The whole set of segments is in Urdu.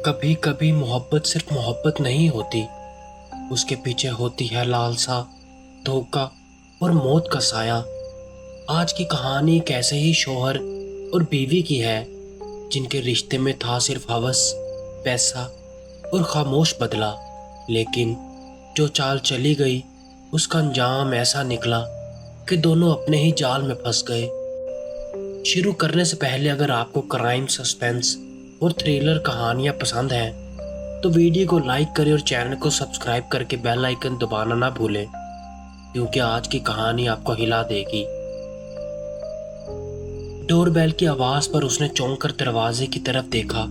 کبھی کبھی محبت صرف محبت نہیں ہوتی، اس کے پیچھے ہوتی ہے لالسا، دھوکہ اور موت کا سایہ۔ آج کی کہانی ایک ایسے ہی شوہر اور بیوی کی ہے جن کے رشتے میں تھا صرف ہوس، پیسہ اور خاموش بدلہ، لیکن جو چال چلی گئی اس کا انجام ایسا نکلا کہ دونوں اپنے ہی جال میں پھنس گئے۔ شروع کرنے سے پہلے اگر آپ کو کرائم، سسپینس اور تھرلر کہانیاں پسند ہیں تو ویڈیو کو لائک کریں اور چینل کو سبسکرائب کر کے بیل آئیکن دبانا نہ بھولیں، کیونکہ آج کی کہانی آپ کو ہلا دے گی۔ ڈور بیل کی آواز پر اس نے چونک کر دروازے کی طرف دیکھا۔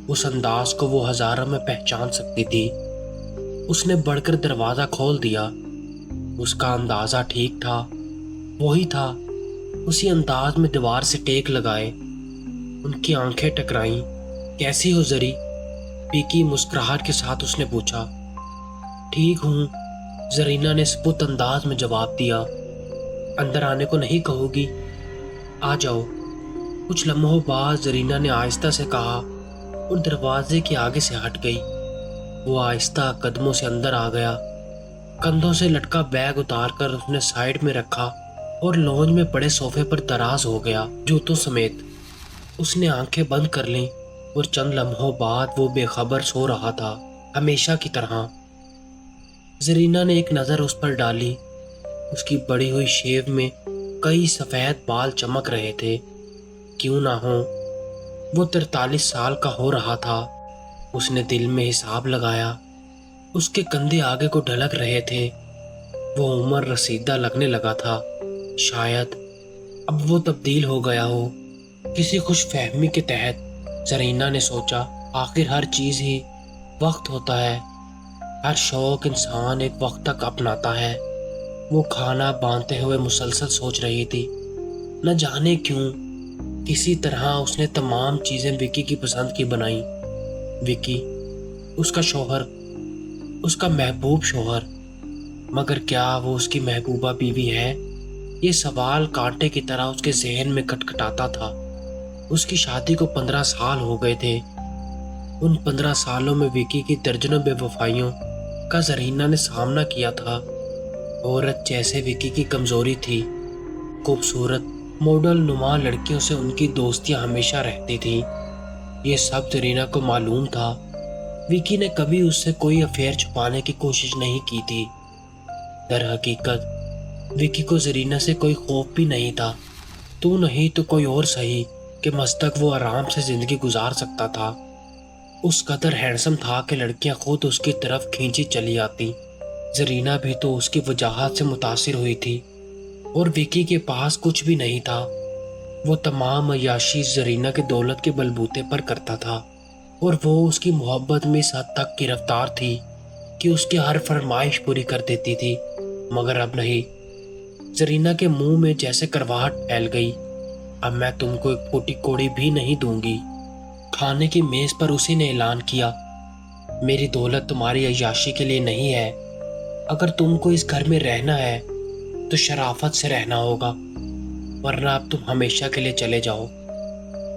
اس انداز کو وہ ہزاروں میں پہچان سکتی تھی۔ اس نے بڑھ کر دروازہ کھول دیا۔ اس کا اندازہ ٹھیک تھا، وہی تھا، اسی انداز میں دیوار سے ٹیک لگائے۔ ان کی آنکھیں ٹکرائیں۔ کیسی ہو زری؟ پیکی مسکراہٹ کے ساتھ اس نے پوچھا۔ ٹھیک ہوں، زرینہ نے سپت انداز میں جواب دیا۔ اندر آنے کو نہیں کہو گی؟ آ جاؤ۔ کچھ لمحوں بعد زرینہ نے آہستہ سے کہا اور دروازے کے آگے سے ہٹ گئی۔ وہ آہستہ قدموں سے اندر آ گیا۔ کندھوں سے لٹکا بیگ اتار کر اس نے سائیڈ میں رکھا اور لونج میں پڑے صوفے پر دراز ہو گیا، جوتوں سمیت۔ اس نے آنکھیں بند کر لیں اور چند لمحوں بعد وہ بے خبر سو رہا تھا، ہمیشہ کی طرح۔ زرینہ نے ایک نظر اس پر ڈالی۔ اس کی بڑی ہوئی شیو میں کئی سفید بال چمک رہے تھے۔ کیوں نہ ہو، وہ 43 سال کا ہو رہا تھا۔ اس نے دل میں حساب لگایا۔ اس کے کندھے آگے کو ڈھلک رہے تھے۔ وہ عمر رسیدہ لگنے لگا تھا۔ شاید اب وہ تبدیل ہو گیا ہو، کسی خوش فہمی کے تحت۔ زرینہ نے سوچا، آخر ہر چیز ہی وقت ہوتا ہے، ہر شوق انسان ایک وقت تک اپناتا ہے۔ وہ کھانا باندھتے ہوئے مسلسل سوچ رہی تھی۔ نہ جانے کیوں، کسی طرح اس نے تمام چیزیں وکی کی پسند کی بنائیں۔ وکی، اس کا شوہر، اس کا محبوب شوہر، مگر کیا وہ اس کی محبوبہ بیوی ہے؟ یہ سوال کانٹے کی طرح اس کے ذہن میں کھٹکھٹاتا تھا۔ اس کی شادی کو 15 سال ہو گئے تھے۔ ان 15 سالوں میں وکی کی درجنوں بے وفائیوں کا زرینہ نے سامنا کیا تھا۔ عورت جیسے وکی کی کمزوری تھی۔ خوبصورت ماڈل نما لڑکیوں سے ان کی دوستیاں ہمیشہ رہتی تھیں۔ یہ سب زرینہ کو معلوم تھا۔ وکی نے کبھی اس سے کوئی افیئر چھپانے کی کوشش نہیں کی تھی۔ در حقیقت وکی کو زرینہ سے کوئی خوف بھی نہیں تھا۔ تو نہیں تو کوئی اور صحیح کہ مستق وہ آرام سے زندگی گزار سکتا تھا۔ اس قدر ہینڈسم تھا کہ لڑکیاں خود اس کی طرف کھینچی چلی آتی۔ زرینہ بھی تو اس کی وجاہت سے متاثر ہوئی تھی، اور وکی کے پاس کچھ بھی نہیں تھا۔ وہ تمام عیاشی زرینہ کے دولت کے بلبوتے پر کرتا تھا، اور وہ اس کی محبت میں اس حد تک گرفتار تھی کہ اس کی ہر فرمائش پوری کر دیتی تھی۔ مگر اب نہیں۔ زرینہ کے منہ میں جیسے کرواہٹ پھیل گئی۔ اب میں تم کو ایک پوٹی کوڑی بھی نہیں دوں گی۔ کھانے کی میز پر اسی نے اعلان کیا، میری دولت تمہاری عیاشی کے لیے نہیں ہے۔ اگر تم کو اس گھر میں رہنا ہے تو شرافت سے رہنا ہوگا، ورنہ اب تم ہمیشہ کے لیے چلے جاؤ۔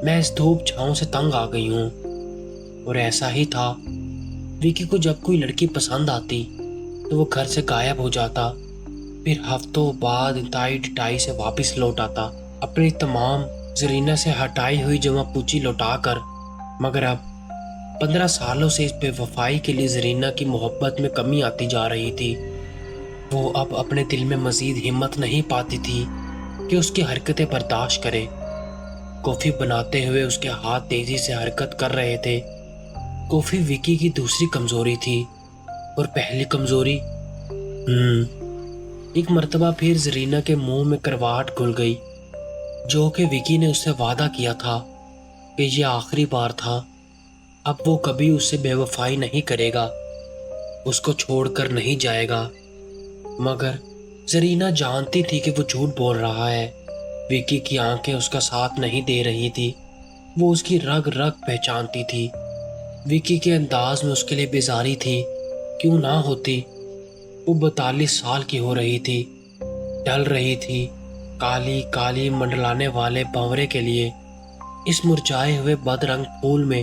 میں اس دھوپ چھاؤں سے تنگ آ گئی ہوں۔ اور ایسا ہی تھا۔ وکی کو جب کوئی لڑکی پسند آتی تو وہ گھر سے غائب ہو جاتا، پھر ہفتوں بعد انتہائی ڈٹائی سے واپس لوٹ آتا، اپنی تمام زرینہ سے ہٹائی ہوئی جمع پوچی لوٹا کر۔ مگر اب 15 سالوں سے اس بے وفائی کے لیے زرینہ کی محبت میں کمی آتی جا رہی تھی۔ وہ اب اپنے دل میں مزید ہمت نہیں پاتی تھی کہ اس کی حرکتیں برداشت کرے۔ کافی بناتے ہوئے اس کے ہاتھ تیزی سے حرکت کر رہے تھے۔ کافی وکی کی دوسری کمزوری تھی، اور پہلی کمزوری ایک مرتبہ پھر زرینہ کے منہ میں کرواہٹ گھل گئی، جو کہ وکی نے اس سے وعدہ کیا تھا کہ یہ آخری بار تھا۔ اب وہ کبھی اس سے بے وفائی نہیں کرے گا، اس کو چھوڑ کر نہیں جائے گا۔ مگر زرینہ جانتی تھی کہ وہ جھوٹ بول رہا ہے۔ وکی کی آنکھیں اس کا ساتھ نہیں دے رہی تھی۔ وہ اس کی رگ رگ پہچانتی تھی۔ وکی کے انداز میں اس کے لیے بیزاری تھی۔ کیوں نہ ہوتی؟ وہ 42 سال کی ہو رہی تھی، ڈھل رہی تھی کالی کالی منڈلانے والے بھنورے کے لیے۔ اس مرجھائے ہوئے بد رنگ پھول میں